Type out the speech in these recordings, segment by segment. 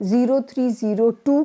0302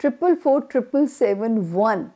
444771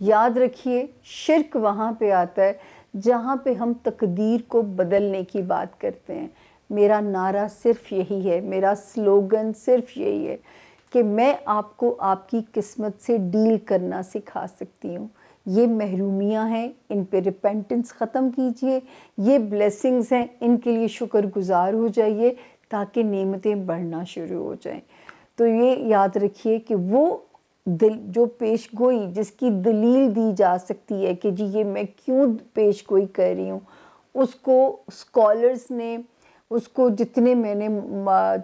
یاد رکھیے شرک وہاں پہ آتا ہے جہاں پہ ہم تقدیر کو بدلنے کی بات کرتے ہیں. میرا نعرہ صرف یہی ہے, میرا سلوگن صرف یہی ہے کہ میں آپ کو آپ کی قسمت سے ڈیل کرنا سکھا سکتی ہوں. یہ محرومیاں ہیں, ان پہ ریپینٹنس ختم کیجئے. یہ بلیسنگز ہیں, ان کے لیے شکر گزار ہو جائیے تاکہ نعمتیں بڑھنا شروع ہو جائیں. تو یہ یاد رکھیے کہ وہ جو پیش گوئی جس کی دلیل دی جا سکتی ہے کہ جی یہ میں کیوں پیش گوئی کر رہی ہوں, اس کو اسکالرز نے, اس کو جتنے میں نے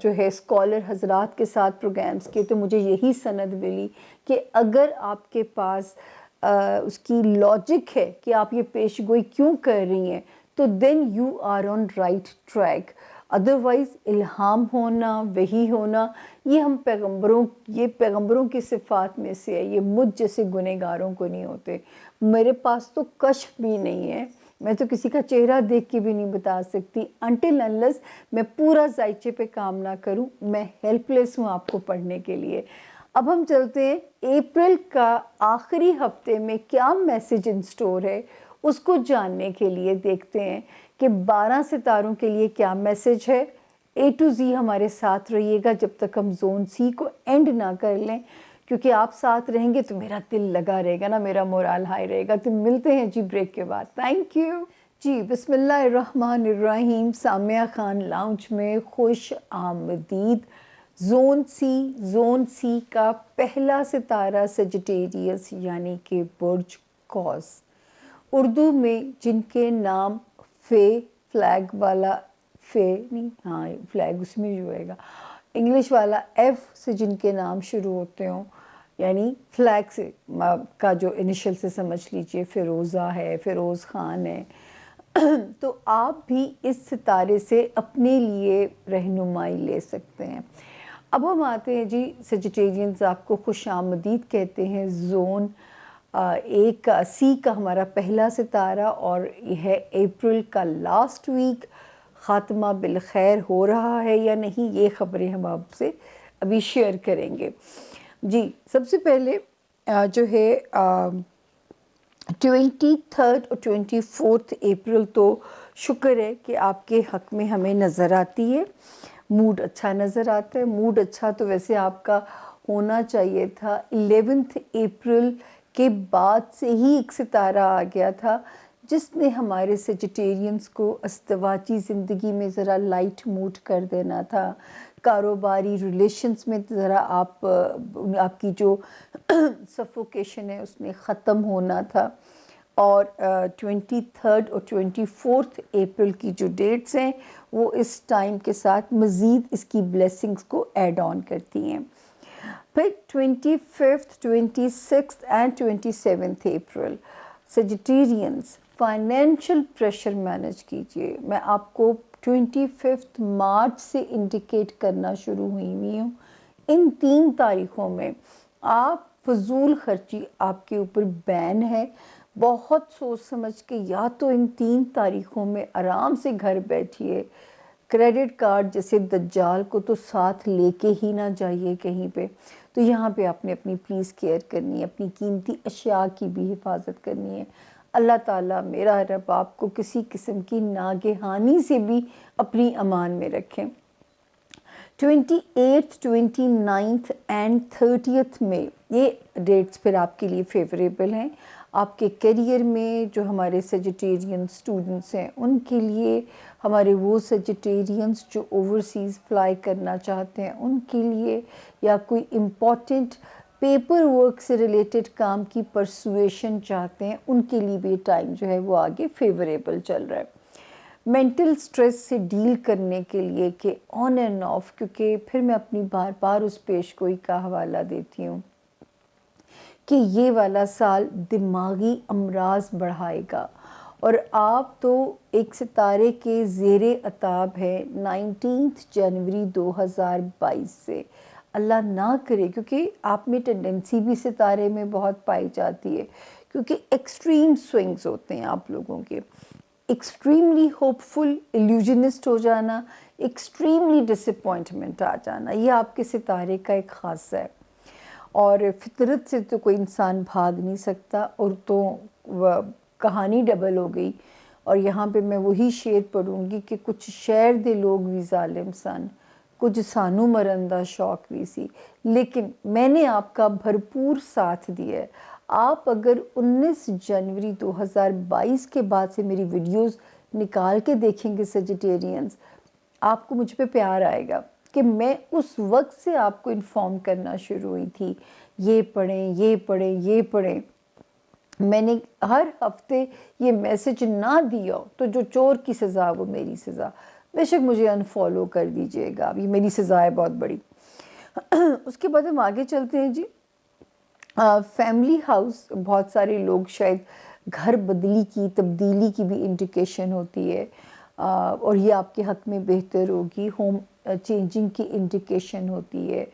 جو ہے اسکالر حضرات کے ساتھ پروگرامز کیے تو مجھے یہی سند ملی کہ اگر آپ کے پاس اس کی لاجک ہے کہ آپ یہ پیش گوئی کیوں کر رہی ہیں تو then you are on right track. Otherwise الہام ہونا, وحی ہونا, یہ ہم پیغمبروں کی صفات میں سے ہے. یہ مجھ جیسے گنہگاروں کو نہیں ہوتے. میرے پاس تو کشف بھی نہیں ہے, میں تو کسی کا چہرہ دیکھ کے بھی نہیں بتا سکتی until unless میں پورا ذائچے پہ کام نہ کروں. میں ہیلپ لیس ہوں آپ کو پڑھنے کے لیے. اب ہم چلتے ہیں اپریل کا آخری ہفتے میں کیا میسیج ان سٹور ہے اس کو جاننے کے لیے. دیکھتے ہیں کہ 12 ستاروں کے لیے کیا میسیج ہے. A to Z ہمارے ساتھ رہیے گا جب تک ہم زون سی کو اینڈ نہ کر لیں, کیونکہ آپ ساتھ رہیں گے تو میرا دل لگا رہے گا نا, میرا مورال ہائی رہے گا. تو ملتے ہیں جی بریک کے بعد. تھینک یو جی. بسم اللہ الرحمن الرحیم. سامیہ خان لاؤنج میں خوش آمدید. زون سی کا پہلا ستارہ سیجیٹیریس یعنی کہ برج قوس. اردو میں جن کے نام فلیگ والا فلیگ اس میں جو ہوئے گا, انگلش والا ایف سے جن کے نام شروع ہوتے ہوں, یعنی فلیگ سے کا جو انیشل سے سمجھ لیجئے فیروزہ ہے, فیروز خان ہے, تو آپ بھی اس ستارے سے اپنے لیے رہنمائی لے سکتے ہیں. اب ہم آتے ہیں جی سیجیٹیرینز آپ کو خوش آمدید کہتے ہیں. زون ایک سی کا ہمارا پہلا ستارہ اور یہ ہے اپریل کا لاسٹ ویک. خاتمہ بالخیر ہو رہا ہے یا نہیں یہ خبریں ہم آپ سے ابھی شیئر کریں گے. جی سب سے پہلے جو ہے 23 اور 24 اپریل تو شکر ہے کہ آپ کے حق میں ہمیں نظر آتی ہے. موڈ اچھا نظر آتا ہے. موڈ اچھا تو ویسے آپ کا ہونا چاہیے تھا. 11 اپریل کے بعد سے ہی ایک ستارہ آ گیا تھا جس نے ہمارے سیجیٹیرینز کو ازدواجی زندگی میں ذرا لائٹ موڈ کر دینا تھا. کاروباری ریلیشنز میں ذرا آپ کی جو سفوکیشن ہے اس نے ختم ہونا تھا. اور 23 اور 24 اپریل کی جو ڈیٹس ہیں وہ اس ٹائم کے ساتھ مزید اس کی بلیسنگز کو ایڈ آن کرتی ہیں. پھر 25 26 and 27 April Sagittarians financial pressure manage کیجئے. میں آپ کو 25 مارچ سے انڈیکیٹ کرنا شروع ہوئی ہوں. ان 3 تاریخوں میں آپ فضول خرچی آپ کے اوپر بین ہے. بہت سوچ سمجھ کے یا تو ان 3 تاریخوں میں آرام سے گھر بیٹھیے. کریڈٹ کارڈ جیسے دجال کو تو ساتھ لے کے ہی نہ جائیے کہیں پہ. تو یہاں پہ آپ نے اپنی پلیز کیئر کرنی ہے, اپنی قیمتی اشیاء کی بھی حفاظت کرنی ہے. اللہ تعالیٰ میرا رب آپ کو کسی قسم کی ناگہانی سے بھی اپنی امان میں رکھیں. 28 29 اینڈ 30 میں یہ ڈیٹس پھر آپ کے لیے فیوریبل ہیں. آپ کے کیریئر میں جو ہمارے سیجیٹیرین اسٹوڈنٹس ہیں ان کے لیے, ہمارے وہ سیجیٹیرینز جو اوورسیز فلائی کرنا چاہتے ہیں ان کے لیے, یا کوئی امپورٹنٹ پیپر ورک سے ریلیٹڈ کام کی پرسویشن چاہتے ہیں ان کے لیے بھی ٹائم جو ہے وہ آگے فیوریبل چل رہا ہے. مینٹل سٹریس سے ڈیل کرنے کے لیے کہ آن اینڈ آف, کیونکہ پھر میں اپنی بار بار اس پیش گوئی کا حوالہ دیتی ہوں کہ یہ والا سال دماغی امراض بڑھائے گا. اور آپ تو ایک ستارے کے زیر عتاب ہے 19 جنوری 2022 سے. اللہ نہ کرے, کیونکہ آپ میں ٹینڈنسی بھی ستارے میں بہت پائی جاتی ہے, کیونکہ ایکسٹریم سوئنگز ہوتے ہیں آپ لوگوں کے. ایکسٹریملی ہوپ فل ایلیوژنسٹ ہو جانا, ایکسٹریملی ڈس اپوائنٹمنٹ آ جانا, یہ آپ کے ستارے کا ایک خاصہ ہے. اور فطرت سے تو کوئی انسان بھاگ نہیں سکتا، اور تو کہانی ڈبل ہو گئی. اور یہاں پہ میں وہی شعر پڑھوں گی کہ کچھ شہر دے لوگ بھی ظالم سن، کچھ سانو مرن دا شوق بھی سی، لیکن میں نے آپ کا بھرپور ساتھ دیا ہے. آپ اگر 19 جنوری 2022 کے بعد سے میری ویڈیوز نکال کے دیکھیں گے سیجیٹیرینز، آپ کو مجھ پہ پیار آئے گا کہ میں اس وقت سے آپ کو انفارم کرنا شروع ہوئی تھی، یہ پڑھیں، یہ پڑھیں، یہ پڑھیں. میں نے ہر ہفتے یہ میسج نہ دیا تو جو چور کی سزا وہ میری سزا. بے شک مجھے انفالو کر دیجئے گا، یہ میری سزا ہے بہت بڑی. اس کے بعد ہم آگے چلتے ہیں جی. فیملی ہاؤس، بہت سارے لوگ شاید گھر بدلی کی، تبدیلی کی بھی انڈیکیشن ہوتی ہے، اور یہ آپ کے حق میں بہتر ہوگی. ہوم چینجنگ کی انڈیکیشن ہوتی ہے.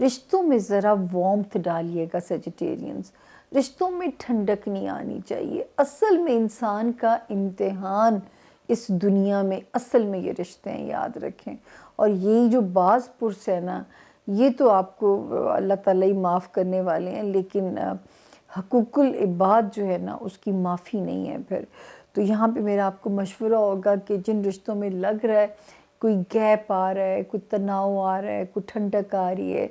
رشتوں میں ذرا وارمتھ ڈالیے گا سیجیٹیرینز، رشتوں میں ٹھنڈک نہیں آنی چاہیے. اصل میں انسان کا امتحان اس دنیا میں اصل میں یہ رشتے ہیں، یاد رکھیں. اور یہ جو بعض پرس ہے نا، یہ تو آپ کو اللہ تعالیٰ ہی معاف کرنے والے ہیں، لیکن حقوق العباد جو ہے نا اس کی معافی نہیں ہے پھر. تو یہاں پہ میرا آپ کو مشورہ ہوگا کہ جن رشتوں میں لگ رہا ہے کوئی گیپ آ رہا ہے، کوئی تناؤ آ رہا ہے، کوئی ٹھنڈک آ رہی ہے،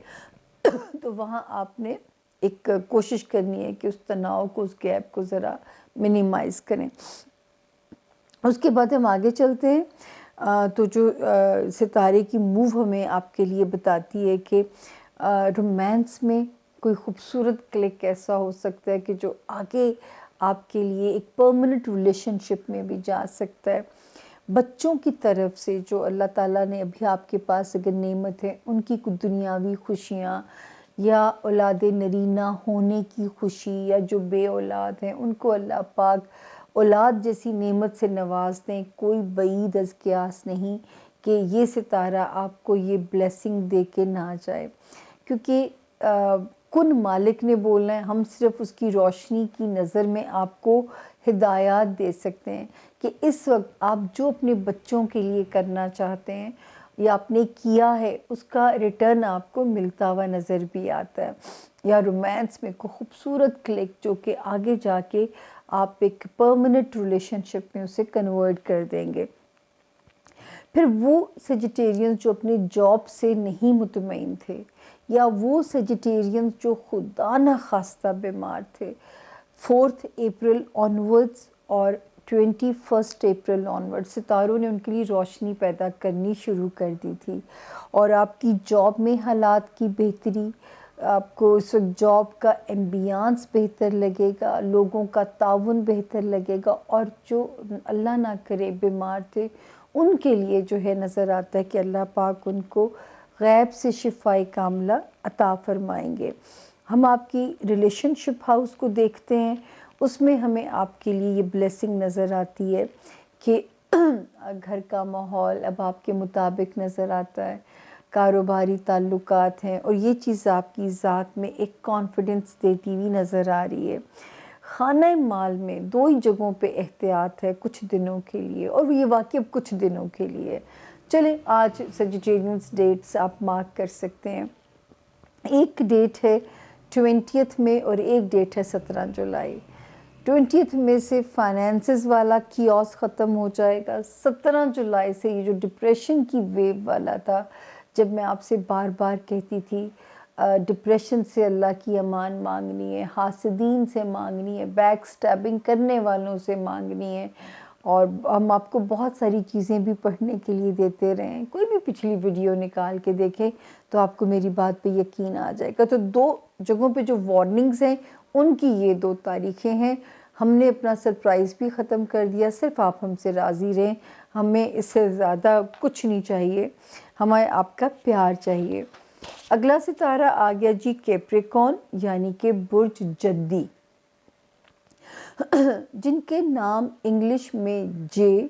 تو وہاں آپ نے ایک کوشش کرنی ہے کہ اس تناؤ کو، اس گیپ کو ذرا منیمائز کریں. اس کے بعد ہم آگے چلتے ہیں. تو جو ستارے کی موو ہمیں آپ کے لیے بتاتی ہے کہ رومانس میں کوئی خوبصورت کلک ایسا ہو سکتا ہے کہ جو آگے آپ کے لیے ایک پرماننٹ ریلیشن شپ میں بھی جا سکتا ہے. بچوں کی طرف سے جو اللہ تعالیٰ نے ابھی آپ کے پاس اگر نعمت ہے، ان کی کچھ دنیاوی خوشیاں، یا اولاد نرینہ ہونے کی خوشی، یا جو بے اولاد ہیں ان کو اللہ پاک اولاد جیسی نعمت سے نواز دیں. کوئی بعید از قیاس نہیں کہ یہ ستارہ آپ کو یہ بلیسنگ دے کے نہ جائے، کیونکہ کن مالک نے بولنا ہے. ہم صرف اس کی روشنی کی نظر میں آپ کو ہدایات دے سکتے ہیں کہ اس وقت آپ جو اپنے بچوں کے لیے کرنا چاہتے ہیں یا آپ نے کیا ہے، اس کا ریٹرن آپ کو ملتا ہوا نظر بھی آتا ہے. یا رومانس میں کوئی خوبصورت کلک جو کہ آگے جا کے آپ ایک پرماننٹ ریلیشن شپ میں اسے کنورٹ کر دیں گے. پھر وہ سیجیٹیرینز جو اپنے جاب سے نہیں مطمئن تھے، یا وہ سیجیٹیرینز جو خدا نخواستہ بیمار تھے، 4 اپریل آنورڈز اور 21 اپریل آنورڈ ستاروں نے ان کے لیے روشنی پیدا کرنی شروع کر دی تھی. اور آپ کی جاب میں حالات کی بہتری، آپ کو اس وقت جاب کا ایمبیانس بہتر لگے گا، لوگوں کا تعاون بہتر لگے گا. اور جو اللہ نہ کرے بیمار تھے ان کے لیے جو ہے نظر آتا ہے کہ اللہ پاک ان کو غیب سے شفائے کاملہ عطا فرمائیں گے. ہم آپ کی ریلیشن شپ ہاؤس کو دیکھتے ہیں، اس میں ہمیں آپ کے لیے یہ بلیسنگ نظر آتی ہے کہ گھر کا ماحول اب آپ کے مطابق نظر آتا ہے، کاروباری تعلقات ہیں، اور یہ چیز آپ کی ذات میں ایک کانفیڈنس دیتی ہوئی نظر آ رہی ہے. خانہ مال میں 2 ہی جگہوں پہ احتیاط ہے کچھ دنوں کے لیے، اور یہ واقعی اب کچھ دنوں کے لیے. چلیں آج سیجیٹیرینز ڈیٹس آپ مارک کر سکتے ہیں. ایک ڈیٹ ہے 20 میں اور ایک ڈیٹ ہے 17 جولائی. 20 میں سے فائنینسز والا کیوس ختم ہو جائے گا. 17 جولائی سے یہ جو ڈپریشن کی ویو والا تھا، جب میں آپ سے بار بار کہتی تھی ڈپریشن سے اللہ کی امان مانگنی ہے، حاسدین سے مانگنی ہے، بیک سٹیبنگ کرنے والوں سے مانگنی ہے. اور ہم آپ کو بہت ساری چیزیں بھی پڑھنے کے لیے دیتے رہے ہیں. کوئی بھی پچھلی ویڈیو نکال کے دیکھیں تو آپ کو میری بات پہ یقین آ جائے گا. تو 2 جگہوں پہ جو وارننگز ہیں ان کی یہ 2 تاریخیں ہیں. ہم نے اپنا سرپرائز بھی ختم کر دیا. صرف آپ ہم سے راضی رہیں، ہمیں اس سے زیادہ کچھ نہیں چاہیے، ہمیں آپ کا پیار چاہیے. اگلا ستارہ آ گیا جی کیپریکون، یعنی کہ برج جدی، جن کے نام انگلش میں جے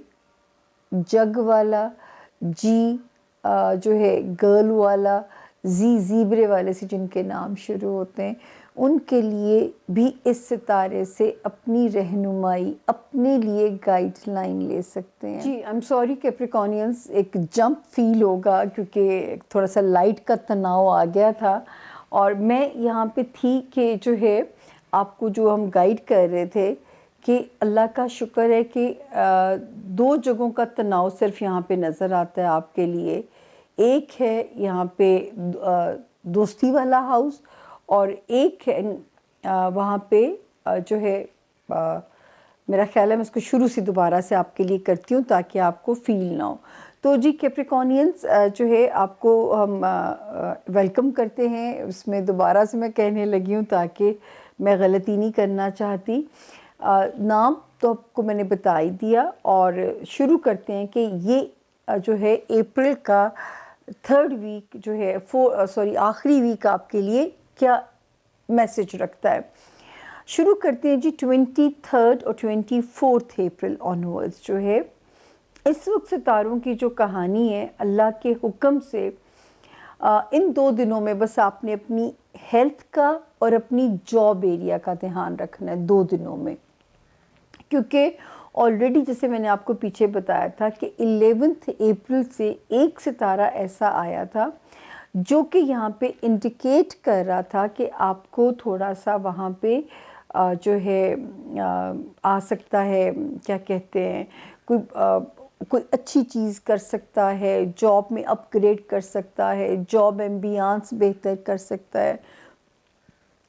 جگ والا، جی جو ہے گرل والا، زی زیبرے والے سے جن کے نام شروع ہوتے ہیں، ان کے لیے بھی اس ستارے سے اپنی رہنمائی، اپنے لیے گائیڈ لائن لے سکتے ہیں. جی آئی ایم سوری کیپریکونینز، ایک جمپ فیل ہوگا کیونکہ تھوڑا سا لائٹ کا تناؤ آ گیا تھا، اور میں یہاں پہ تھی کہ جو ہے آپ کو جو ہم گائیڈ کر رہے تھے کہ اللہ کا شکر ہے کہ 2 جگہوں کا تناؤ صرف یہاں پہ نظر آتا ہے آپ کے لیے. ایک ہے یہاں پہ دوستی والا ہاؤس، اور ایک ہے وہاں پہ جو ہے میرا خیال ہے میں اس کو شروع سے دوبارہ سے آپ کے لیے کرتی ہوں تاکہ آپ کو فیل نہ ہو. تو جی کیپریکونینز جو ہے آپ کو ہم ویلکم کرتے ہیں. اس میں دوبارہ سے میں کہنے لگی ہوں تاکہ میں غلطی نہیں کرنا چاہتی. نام تو آپ کو میں نے بتا ہی دیا، اور شروع کرتے ہیں کہ یہ جو ہے اپریل کا 3rd ویک جو ہے آخری ویک آپ کے لیے کیا میسج رکھتا ہے. شروع کرتے ہیں جی 23 اور 24 اپریل آنورڈز جو ہے اس وقت ستاروں کی جو کہانی ہے اللہ کے حکم سے ان 2 دنوں میں بس آپ نے اپنی ہیلتھ کا اور اپنی جاب ایریا کا دھیان رکھنا ہے 2 دنوں میں، کیونکہ آلریڈی جیسے میں نے آپ کو پیچھے بتایا تھا کہ 11 اپریل سے ایک ستارہ ایسا آیا تھا جو کہ یہاں پہ انڈیکیٹ کر رہا تھا کہ آپ کو تھوڑا سا وہاں پہ جو ہے آ سکتا ہے، کیا کہتے ہیں، کوئی اچھی چیز کر سکتا ہے، جاب میں اپ گریڈ کر سکتا ہے، جاب ایمبیانس بہتر کر سکتا ہے.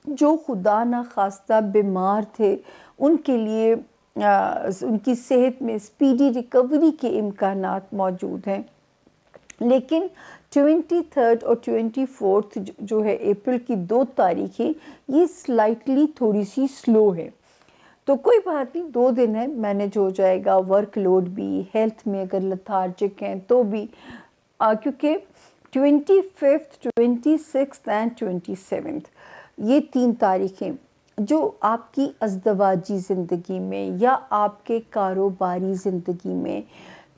جو خدا نخواستہ بیمار تھے ان کے لیے ان کی صحت میں اسپیڈی ریکوری کے امکانات موجود ہیں. لیکن 23 اور 24 جو ہے اپریل کی 2 تاریخیں یہ سلائٹلی تھوڑی سی سلو ہے. تو کوئی بات نہیں، 2 دن ہے، مینیج ہو جائے گا. ورک لوڈ بھی، ہیلتھ میں اگر لتھارجک ہیں تو بھی، کیونکہ 25 26 اینڈ 27 یہ 3 تاریخیں جو آپ کی ازدواجی زندگی میں یا آپ کے کاروباری زندگی میں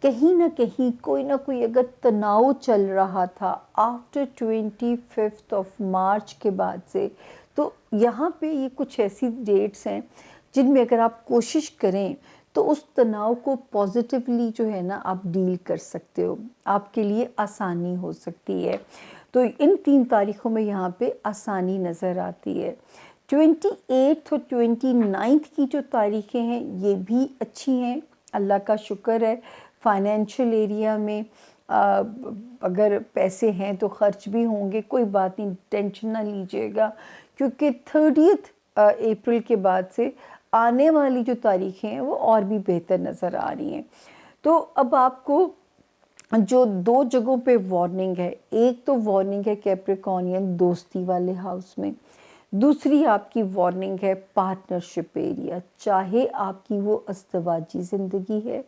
کہیں نہ کہیں کوئی نہ کوئی اگر تناؤ چل رہا تھا آفٹر 25 مارچ کے بعد سے، تو یہاں پہ یہ کچھ ایسی ڈیٹس ہیں جن میں اگر آپ کوشش کریں تو اس تناؤ کو پازیٹیولی جو ہے نا آپ ڈیل کر سکتے ہو، آپ کے لیے آسانی ہو سکتی ہے. تو ان 3 تاریخوں میں یہاں پہ آسانی نظر آتی ہے. 28 اور 29 کی جو تاریخیں ہیں یہ بھی اچھی ہیں، اللہ کا شکر ہے. فائنینشیل ایریا میں اگر پیسے ہیں تو خرچ بھی ہوں گے، کوئی بات نہیں، ٹینشن نہ لیجیے گا، کیونکہ 30 اپریل کے بعد سے آنے والی جو تاریخیں ہیں وہ اور بھی بہتر نظر آ رہی ہیں. تو اب آپ کو جو 2 جگہوں پہ وارننگ ہے، ایک تو وارننگ ہے کیپریکونین دوستی والے ہاؤس میں، دوسری آپ کی وارننگ ہے پارٹنرشپ ایریا، چاہے آپ کی وہ ازدواجی زندگی ہے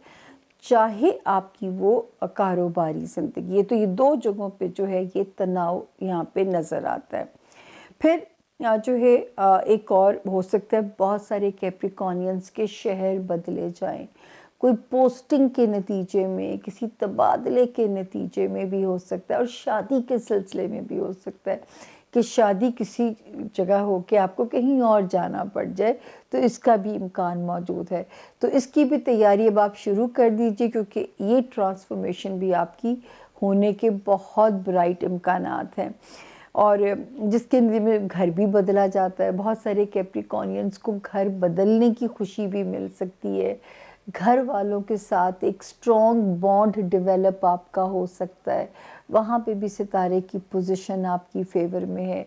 چاہے آپ کی وہ کاروباری زندگی ہے. تو یہ 2 جگہوں پہ جو ہے یہ تناؤ یہاں پہ نظر آتا ہے. پھر جو ہے ایک اور ہو سکتا ہے بہت سارے کیپریکونینز کے شہر بدلے جائیں، کوئی پوسٹنگ کے نتیجے میں، کسی تبادلے کے نتیجے میں بھی ہو سکتا ہے، اور شادی کے سلسلے میں بھی ہو سکتا ہے کہ شادی کسی جگہ ہو کے آپ کو کہیں اور جانا پڑ جائے، تو اس کا بھی امکان موجود ہے. تو اس کی بھی تیاری اب آپ شروع کر دیجئے، کیونکہ یہ ٹرانسفارمیشن بھی آپ کی ہونے کے بہت برائٹ امکانات ہیں. اور جس کے میں گھر بھی بدلا جاتا ہے، بہت سارے کیپریکونینز کو گھر بدلنے کی خوشی بھی مل سکتی ہے، گھر والوں کے ساتھ ایک اسٹرانگ بانڈ ڈیولپ آپ کا ہو سکتا ہے. وہاں پہ بھی ستارے کی پوزیشن آپ کی فیور میں ہے.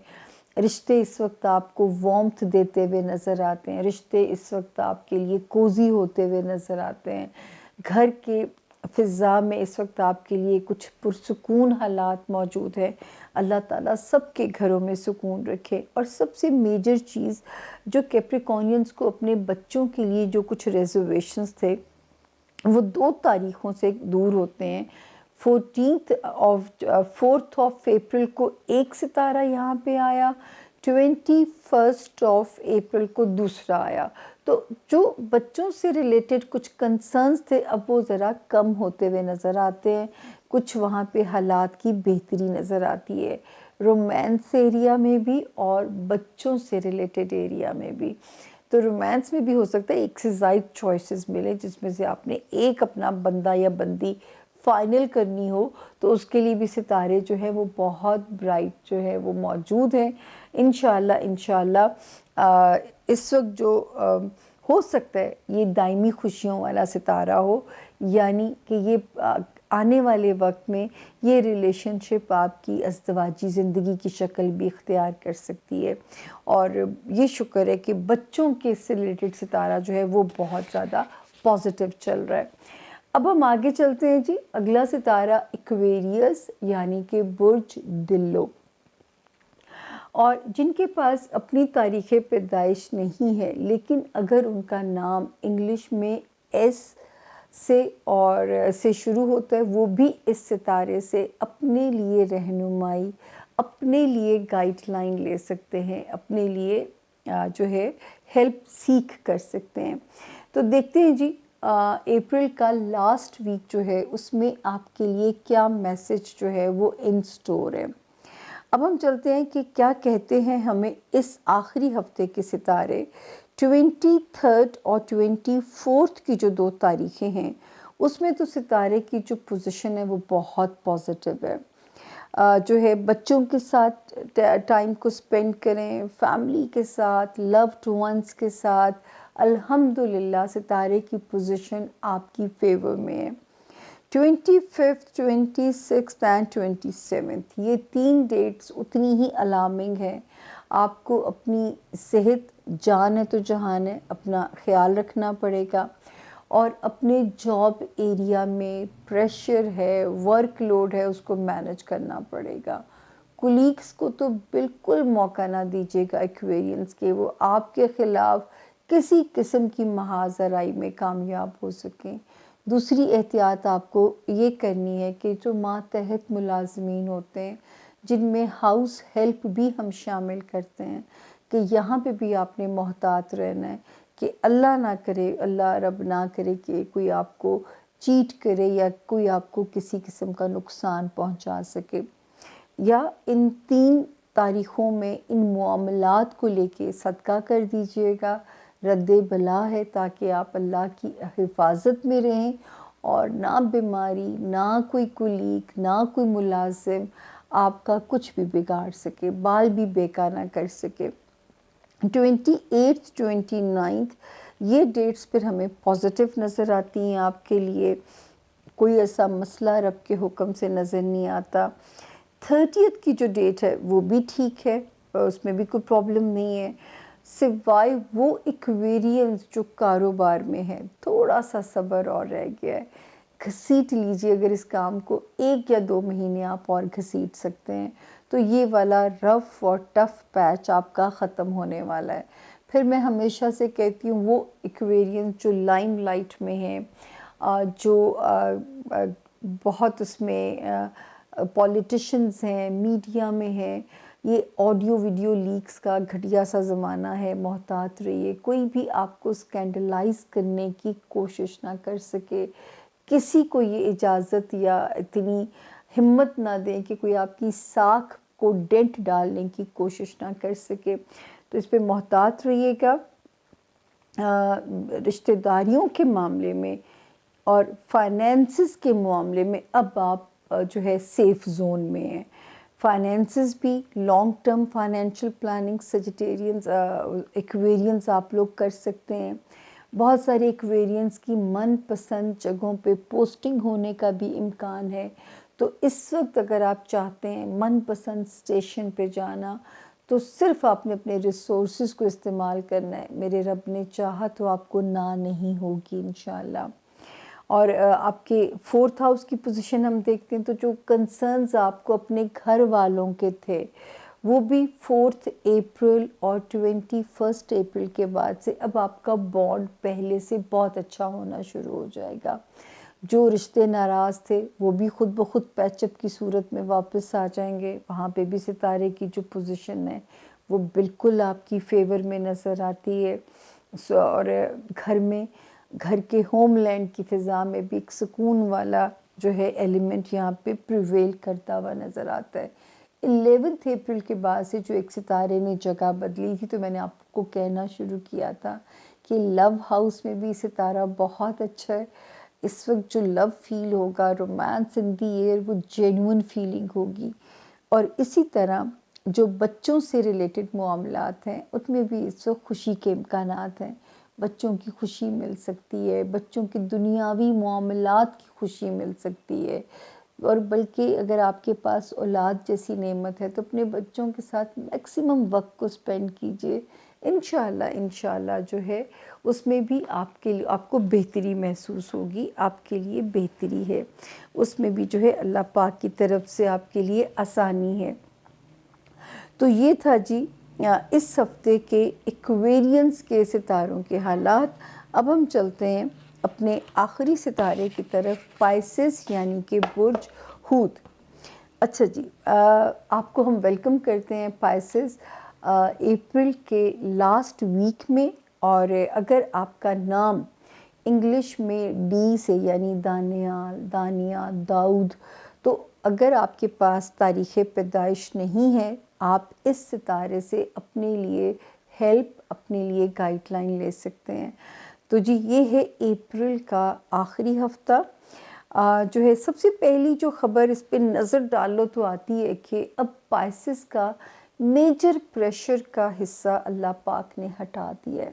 رشتے اس وقت آپ کو وارمتھ دیتے ہوئے نظر آتے ہیں، رشتے اس وقت آپ کے لیے کوزی ہوتے ہوئے نظر آتے ہیں. گھر کے فضا میں اس وقت آپ کے لیے کچھ پرسکون حالات موجود ہیں. اللہ تعالیٰ سب کے گھروں میں سکون رکھے. اور سب سے میجر چیز جو کیپریکونینز کو اپنے بچوں کے لیے جو کچھ ریزرویشنز تھے وہ 2 تاریخوں سے دور ہوتے ہیں. 4 اپریل کو ایک ستارہ یہاں پہ آیا، 21 اپریل کو دوسرا آیا. تو جو بچوں سے ریلیٹڈ کچھ کنسرنز تھے اب وہ ذرا کم ہوتے ہوئے نظر آتے ہیں، کچھ وہاں پہ حالات کی بہتری نظر آتی ہے، رومانس ایریا میں بھی اور بچوں سے ریلیٹڈ ایریا میں بھی. تو رومانس میں بھی ہو سکتا ہے ایک سے زائد چوائسز ملے جس میں سے آپ نے ایک اپنا بندہ یا بندی فائنل کرنی ہو تو اس کے لیے بھی ستارے جو ہے وہ بہت برائٹ جو ہے وہ موجود ہیں. انشاءاللہ اس وقت جو ہو سکتا ہے یہ دائمی خوشیوں والا ستارہ ہو، یعنی کہ یہ آنے والے وقت میں یہ ریلیشن شپ آپ کی ازدواجی زندگی کی شکل بھی اختیار کر سکتی ہے. اور یہ شکر ہے کہ بچوں کے سے ریلیٹڈ ستارہ جو ہے وہ بہت زیادہ پازیٹیو چل رہا ہے. اب ہم آگے چلتے ہیں جی. اگلا ستارہ ایکویریس یعنی کہ برج دلو، اور جن کے پاس اپنی تاریخ پیدائش نہیں ہے لیکن اگر ان کا نام انگلش میں ایس سے شروع ہوتا ہے، وہ بھی اس ستارے سے اپنے لیے رہنمائی، اپنے لیے گائیڈ لائن لے سکتے ہیں، اپنے لیے جو ہے ہیلپ سیکھ کر سکتے ہیں. تو دیکھتے ہیں جی اپریل کا لاسٹ ویک جو ہے اس میں آپ کے لیے کیا میسج جو ہے وہ ان سٹور ہے. اب ہم چلتے ہیں کہ کیا کہتے ہیں ہمیں اس آخری ہفتے کے ستارے. 23 اور 24 کی جو 2 تاریخیں ہیں اس میں تو ستارے کی جو پوزیشن ہے وہ بہت پازیٹیو ہے. جو ہے بچوں کے ساتھ ٹائم کو سپینڈ کریں، فیملی کے ساتھ، لوڈ ونس کے ساتھ. الحمدللہ ستارے کی پوزیشن آپ کی فیور میں ہے. 25th 26th اینڈ 27th یہ 3 ڈیٹس اتنی ہی الارمنگ ہے. آپ کو اپنی صحت، جان ہے تو جہان ہے، اپنا خیال رکھنا پڑے گا. اور اپنے جاب ایریا میں پریشر ہے، ورک لوڈ ہے، اس کو مینج کرنا پڑے گا. کولیگس کو تو بالکل موقع نہ دیجیے گا ایکویرینس کے وہ آپ کے خلاف کسی قسم کی محاذ آرائی میں کامیاب ہو سکیں. دوسری احتیاط آپ کو یہ کرنی ہے کہ جو ماتحت ملازمین ہوتے ہیں جن میں ہاؤس ہیلپ بھی ہم شامل کرتے ہیں، کہ یہاں پہ بھی آپ نے محتاط رہنا ہے کہ اللہ نہ کرے، اللہ رب نہ کرے کہ کوئی آپ کو چیٹ کرے یا کوئی آپ کو کسی قسم کا نقصان پہنچا سکے. یا ان 3 تاریخوں میں ان معاملات کو لے کے صدقہ کر دیجئے گا. رد بلا ہے تاکہ آپ اللہ کی حفاظت میں رہیں اور نہ بیماری، نہ کوئی کولیگ، نہ کوئی ملازم آپ کا کچھ بھی بگاڑ سکے، بال بھی بیکار نہ کر سکے. 28th 29th یہ ڈیٹس پھر ہمیں پازیٹیو نظر آتی ہیں آپ کے لیے. کوئی ایسا مسئلہ رب کے حکم سے نظر نہیں آتا. 30th کی جو ڈیٹ ہے وہ بھی ٹھیک ہے، اس میں بھی کوئی پرابلم نہیں ہے، سوائے وہ ایکویرینس جو کاروبار میں ہے تھوڑا سا صبر اور رہ گیا ہے. گھسیٹ لیجئے، اگر اس کام کو 1 یا 2 مہینے آپ اور گھسیٹ سکتے ہیں تو یہ والا رف اور ٹف پیچ آپ کا ختم ہونے والا ہے. پھر میں ہمیشہ سے کہتی ہوں وہ ایکویرینس جو لائم لائٹ میں ہیں، جو بہت اس میں پولیٹیشنز ہیں، میڈیا میں ہیں، یہ آڈیو ویڈیو لیکس کا گھٹیا سا زمانہ ہے. محتاط رہیے، کوئی بھی آپ کو اسکینڈلائز کرنے کی کوشش نہ کر سکے. کسی کو یہ اجازت یا اتنی ہمت نہ دیں کہ کوئی آپ کی ساکھ کو ڈینٹ ڈالنے کی کوشش نہ کر سکے. تو اس پہ محتاط رہیے گا. رشتہ داریوں کے معاملے میں اور فائنینسز کے معاملے میں اب آپ جو ہے سیف زون میں ہیں. فائنینسز بھی لانگ ٹرم فائنینشیل پلاننگ سیجیٹیرینز ایکویرینز آپ لوگ کر سکتے ہیں. بہت سارے ایکویرینز کی من پسند جگہوں پہ پوسٹنگ ہونے کا بھی امکان ہے. تو اس وقت اگر آپ چاہتے ہیں من پسند اسٹیشن پہ جانا تو صرف آپ نے اپنے ریسورسز کو استعمال کرنا ہے. میرے رب نے چاہا تو آپ کو نہ نہیں ہوگی انشاءاللہ. اور آپ کے 4th ہاؤس کی پوزیشن ہم دیکھتے ہیں تو جو کنسرنز آپ کو اپنے گھر والوں کے تھے وہ بھی 4 اپریل اور 21 اپریل کے بعد سے اب آپ کا بانڈ پہلے سے بہت اچھا ہونا شروع ہو جائے گا. جو رشتے ناراض تھے وہ بھی خود بخود پیچ اپ کی صورت میں واپس آ جائیں گے. وہاں پہ بھی ستارے کی جو پوزیشن ہے وہ بالکل آپ کی فیور میں نظر آتی ہے. اور گھر کے ہوم لینڈ کی فضا میں بھی ایک سکون والا جو ہے ایلیمنٹ یہاں پہ پریویل کرتا ہوا نظر آتا ہے. 11 اپریل کے بعد سے جو ایک ستارے نے جگہ بدلی تھی تو میں نے آپ کو کہنا شروع کیا تھا کہ لو ہاؤس میں بھی ستارہ بہت اچھا ہے. اس وقت جو لو فیل ہوگا، رومانس ان دی ایئر، وہ جینون فیلنگ ہوگی. اور اسی طرح جو بچوں سے ریلیٹڈ معاملات ہیں ان میں بھی اس وقت خوشی کے امکانات ہیں. بچوں کی خوشی مل سکتی ہے، بچوں کی دنیاوی معاملات کی خوشی مل سکتی ہے. اور بلکہ اگر آپ کے پاس اولاد جیسی نعمت ہے تو اپنے بچوں کے ساتھ میکسیمم وقت کو سپینڈ کیجئے. انشاءاللہ جو ہے اس میں بھی آپ کو بہتری محسوس ہوگی، آپ کے لیے بہتری ہے، اس میں بھی جو ہے اللہ پاک کی طرف سے آپ کے لیے آسانی ہے. تو یہ تھا جی اس ہفتے کے ایکویرینس کے ستاروں کے حالات. اب ہم چلتے ہیں اپنے آخری ستارے کی طرف، پائسس یعنی کہ برج حوت. اچھا جی، آپ کو ہم ویلکم کرتے ہیں پائسس اپریل کے لاسٹ ویک میں. اور اگر آپ کا نام انگلش میں ڈی سے یعنی دانیال، دانیہ، داؤد، تو اگر آپ کے پاس تاریخ پیدائش نہیں ہے آپ اس ستارے سے اپنے لیے ہیلپ، اپنے لیے گائیڈ لائن لے سکتے ہیں. تو جی یہ ہے اپریل کا آخری ہفتہ. جو ہے سب سے پہلی جو خبر اس پہ نظر ڈالو تو آتی ہے کہ اب پائسس کا میجر پریشر کا حصہ اللہ پاک نے ہٹا دیا ہے.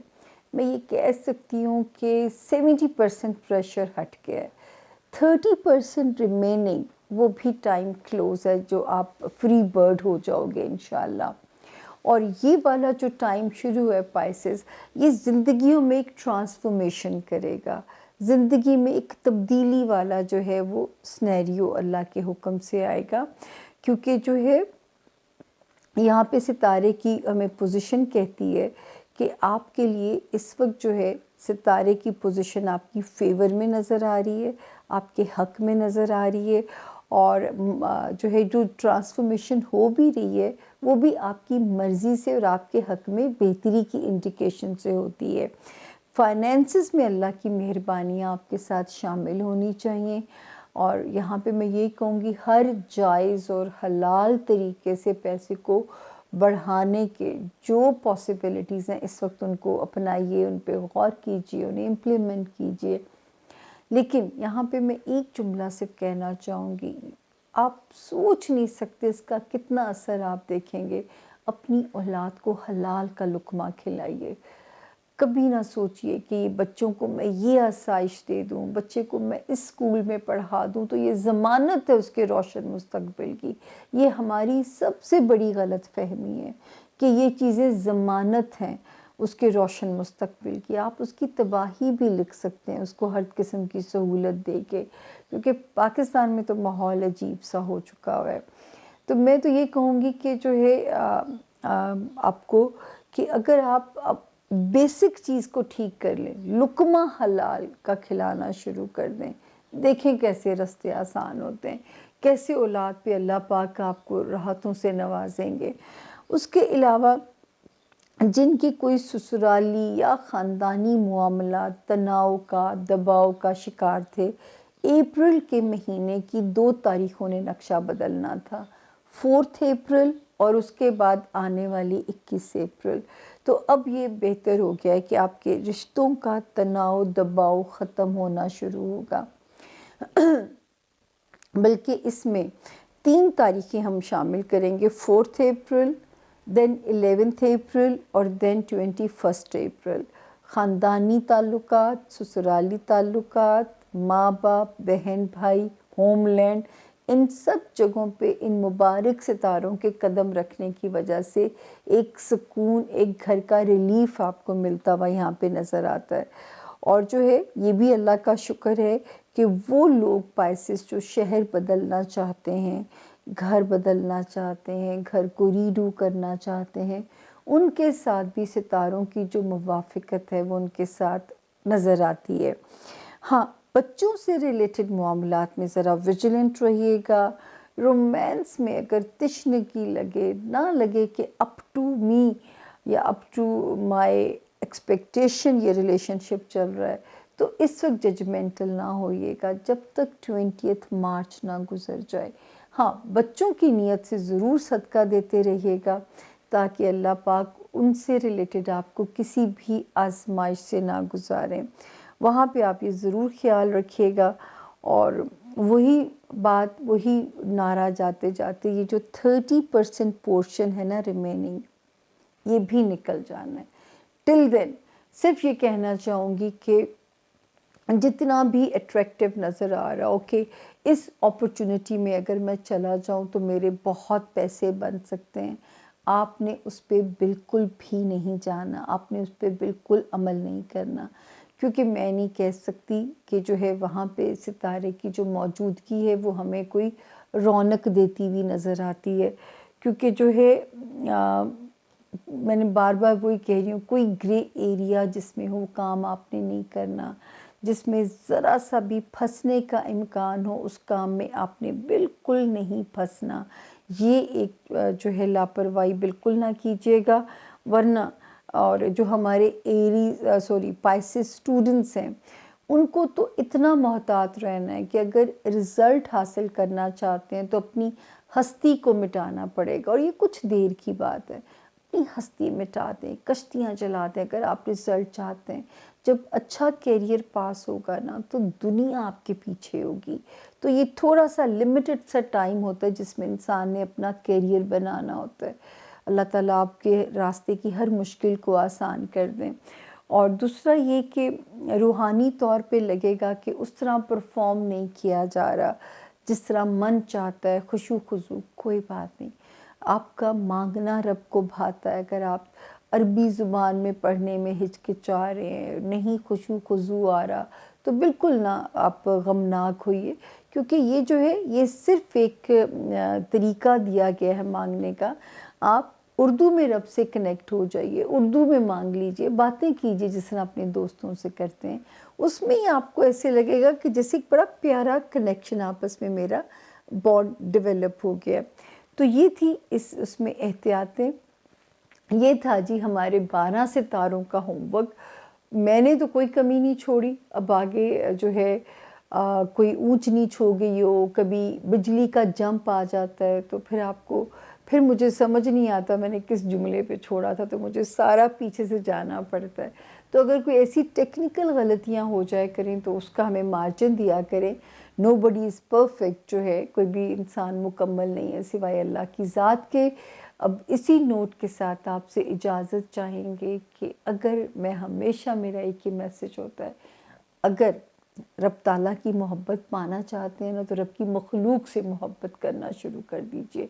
میں یہ کہہ سکتی ہوں کہ 70% پریشر ہٹ گیا ہے، 30% ریمیننگ، وہ بھی ٹائم کلوز ہے جو آپ فری برڈ ہو جاؤ گے انشاءاللہ. اور یہ والا جو ٹائم شروع ہے پائسس، یہ زندگیوں میں ایک ٹرانسفارمیشن کرے گا، زندگی میں ایک تبدیلی والا جو ہے وہ سنیریو اللہ کے حکم سے آئے گا. کیونکہ جو ہے یہاں پہ ستارے کی ہمیں پوزیشن کہتی ہے کہ آپ کے لیے اس وقت جو ہے ستارے کی پوزیشن آپ کی فیور میں نظر آ رہی ہے، آپ کے حق میں نظر آ رہی ہے. اور جو ہے جو ٹرانسفارمیشن ہو بھی رہی ہے وہ بھی آپ کی مرضی سے اور آپ کے حق میں بہتری کی انڈیکیشن سے ہوتی ہے. فائنینسز میں اللہ کی مہربانیاں آپ کے ساتھ شامل ہونی چاہیے. اور یہاں پہ میں یہ کہوں گی ہر جائز اور حلال طریقے سے پیسے کو بڑھانے کے جو پاسبلٹیز ہیں اس وقت ان کو اپنائیے، ان پہ غور کیجیے، انہیں امپلیمنٹ کیجیے. لیکن یہاں پہ میں ایک جملہ صرف کہنا چاہوں گی، آپ سوچ نہیں سکتے اس کا کتنا اثر آپ دیکھیں گے. اپنی اولاد کو حلال کا لقمہ کھلائیے. کبھی نہ سوچئے کہ بچوں کو میں یہ آسائش دے دوں، بچے کو میں اس اسکول میں پڑھا دوں تو یہ ضمانت ہے اس کے روشن مستقبل کی. یہ ہماری سب سے بڑی غلط فہمی ہے کہ یہ چیزیں ضمانت ہیں اس کے روشن مستقبل کی. آپ اس کی تباہی بھی لکھ سکتے ہیں اس کو ہر قسم کی سہولت دے کے، کیونکہ پاکستان میں تو ماحول عجیب سا ہو چکا ہوا ہے. تو میں تو یہ کہوں گی کہ جو ہے آپ کو کہ اگر آپ بیسک چیز کو ٹھیک کر لیں، لقمہ حلال کا کھلانا شروع کر دیں، دیکھیں کیسے رستے آسان ہوتے ہیں، کیسے اولاد پہ اللہ پاک آپ کو راحتوں سے نوازیں گے. اس کے علاوہ جن کی کوئی سسرالی یا خاندانی معاملات تناؤ کا، دباؤ کا شکار تھے، اپریل کے مہینے کی 2 تاریخوں نے نقشہ بدلنا تھا، 4 اپریل اور اس کے بعد آنے والی 21 اپریل. تو اب یہ بہتر ہو گیا ہے کہ آپ کے رشتوں کا تناؤ دباؤ ختم ہونا شروع ہوگا. بلکہ اس میں 3 تاریخیں ہم شامل کریں گے، 4 اپریل، دین 11 اپریل اور دین 21 اپریل. خاندانی تعلقات، سسرالی تعلقات، ماں باپ، بہن بھائی، ہوم لینڈ، ان سب جگہوں پہ ان مبارک ستاروں کے قدم رکھنے کی وجہ سے ایک سکون، ایک گھر کا ریلیف آپ کو ملتا ہوا یہاں پہ نظر آتا ہے. اور جو ہے یہ بھی اللہ کا شکر ہے کہ وہ لوگ پائسس جو شہر بدلنا چاہتے ہیں، گھر بدلنا چاہتے ہیں، گھر کو ریڈو کرنا چاہتے ہیں، ان کے ساتھ بھی ستاروں کی جو موافقت ہے وہ ان کے ساتھ نظر آتی ہے. ہاں، بچوں سے ریلیٹڈ معاملات میں ذرا ویجیلنٹ رہیے گا. رومانس میں اگر تشنگی لگے، نہ لگے کہ اپ ٹو می یا اپ ٹو مائی ایکسپیکٹیشن یہ ریلیشن شپ چل رہا ہے، تو اس وقت ججمنٹل نہ ہوئیے گا جب تک 20 مارچ نہ گزر جائے. ہاں، بچوں کی نیت سے ضرور صدقہ دیتے رہیے گا تاکہ اللہ پاک ان سے ریلیٹڈ آپ کو کسی بھی آزمائش سے نہ گزاریں. وہاں پہ آپ یہ ضرور خیال رکھیے گا. اور وہی بات، وہی نعرہ جاتے جاتے، یہ جو 30% پورشن ہے نا ریمیننگ، یہ بھی نکل جانا ہے. ٹل دین صرف یہ کہنا چاہوں گی کہ جتنا بھی اٹریکٹیو نظر آ رہا کہ اس اپرچونٹی میں اگر میں چلا جاؤں تو میرے بہت پیسے بن سکتے ہیں، آپ نے اس پہ بالکل بھی نہیں جانا، آپ نے اس پہ بالکل عمل نہیں کرنا. کیونکہ میں نہیں کہہ سکتی کہ جو ہے وہاں پہ ستارے کی جو موجودگی ہے وہ ہمیں کوئی رونق دیتی ہوئی نظر آتی ہے. کیونکہ جو ہے میں نے بار بار وہی کہہ رہی ہوں، کوئی گرے ایریا جس میں ہو کام آپ نے نہیں کرنا، جس میں ذرا سا بھی پھنسنے کا امکان ہو اس کام میں آپ نے بالکل نہیں پھنسنا. یہ ایک جو ہے لاپرواہی بالکل نہ کیجیے گا. ورنہ اور جو ہمارے پائسس اسٹوڈنٹس ہیں ان کو تو اتنا محتاط رہنا ہے کہ اگر رزلٹ حاصل کرنا چاہتے ہیں تو اپنی ہستی کو مٹانا پڑے گا. اور یہ کچھ دیر کی بات ہے، اپنی ہستی مٹا دیں، کشتیاں چلا دیں اگر آپ رزلٹ چاہتے ہیں. جب اچھا کیریئر پاس ہوگا نا تو دنیا آپ کے پیچھے ہوگی. تو یہ تھوڑا سا لمیٹڈ سا ٹائم ہوتا ہے جس میں انسان نے اپنا کیریئر بنانا ہوتا ہے. اللہ تعالیٰ آپ کے راستے کی ہر مشکل کو آسان کر دیں. اور دوسرا یہ کہ روحانی طور پہ لگے گا کہ اس طرح پرفارم نہیں کیا جا رہا جس طرح من چاہتا ہے، خشوع خضوع، کوئی بات نہیں. آپ کا مانگنا رب کو بھاتا ہے. اگر آپ عربی زبان میں پڑھنے میں ہچکچا رہے ہیں، نہیں خشوع خضوع آ رہا، تو بالکل نہ آپ غمناک ہوئیے. کیونکہ یہ جو ہے یہ صرف ایک طریقہ دیا گیا ہے مانگنے کا. آپ اردو میں رب سے کنیکٹ ہو جائیے، اردو میں مانگ لیجئے، باتیں کیجئے جس طرح اپنے دوستوں سے کرتے ہیں. اس میں ہی آپ کو ایسے لگے گا کہ جیسے ایک بڑا پیارا کنیکشن آپس میں میرا بانڈ ڈیولپ ہو گیا. تو یہ تھی اس میں احتیاطیں. یہ تھا جی ہمارے 12 ستاروں کا ہوم ورک. میں نے تو کوئی کمی نہیں چھوڑی. اب آگے جو ہے کوئی اونچ نیچ ہو گئی ہو، کبھی بجلی کا جمپ آ جاتا ہے تو پھر مجھے سمجھ نہیں آتا میں نے کس جملے پہ چھوڑا تھا، تو مجھے سارا پیچھے سے جانا پڑتا ہے. تو اگر کوئی ایسی ٹیکنیکل غلطیاں ہو جائے کریں تو اس کا ہمیں مارجن دیا کریں. نو بڈی از پرفیکٹ، جو ہے کوئی بھی انسان مکمل نہیں ہے سوائے اللہ کی ذات کے. اب اسی نوٹ کے ساتھ آپ سے اجازت چاہیں گے کہ اگر میں ہمیشہ میرا ایک ہی میسج ہوتا ہے، اگر رب تعالیٰ کی محبت پانا چاہتے ہیں نا تو رب کی مخلوق سے محبت کرنا شروع کر دیجئے.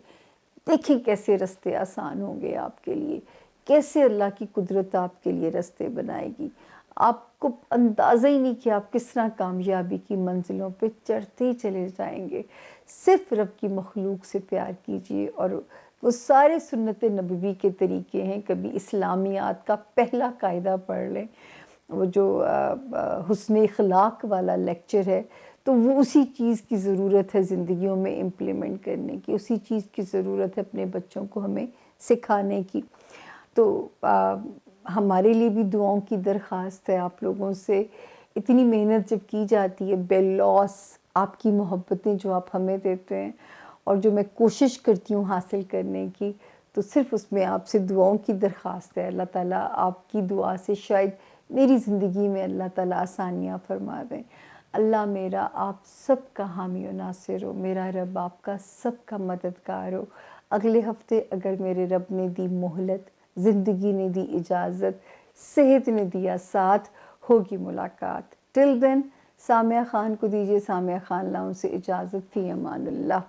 دیکھیں کیسے رستے آسان ہوں گے آپ کے لیے، کیسے اللہ کی قدرت آپ کے لیے رستے بنائے گی. آپ کو اندازہ ہی نہیں کہ آپ کس طرح کامیابی کی منزلوں پہ چڑھتے چلے جائیں گے. صرف رب کی مخلوق سے پیار کیجئے. اور وہ سارے سنت نبوی کے طریقے ہیں. کبھی اسلامیات کا پہلا قاعدہ پڑھ لیں، وہ جو حسن اخلاق والا لیکچر ہے، تو وہ اسی چیز کی ضرورت ہے زندگیوں میں امپلیمنٹ کرنے کی، اسی چیز کی ضرورت ہے اپنے بچوں کو ہمیں سکھانے کی. تو ہمارے لیے بھی دعاؤں کی درخواست ہے آپ لوگوں سے. اتنی محنت جب کی جاتی ہے بے لوث، آپ کی محبتیں جو آپ ہمیں دیتے ہیں اور جو میں کوشش کرتی ہوں حاصل کرنے کی، تو صرف اس میں آپ سے دعاؤں کی درخواست ہے. اللہ تعالیٰ آپ کی دعا سے شاید میری زندگی میں اللہ تعالیٰ آسانیاں فرما دیں. اللہ میرا آپ سب کا حامی و ناصر ہو، میرا رب آپ کا سب کا مددگار ہو. اگلے ہفتے اگر میرے رب نے دی مہلت، زندگی نے دی اجازت، صحت نے دیا ساتھ، ہوگی ملاقات. ٹل دین سامعہ خان کو دیجیے، سامعہ خان لاؤں سے اجازت. فی امان اللہ.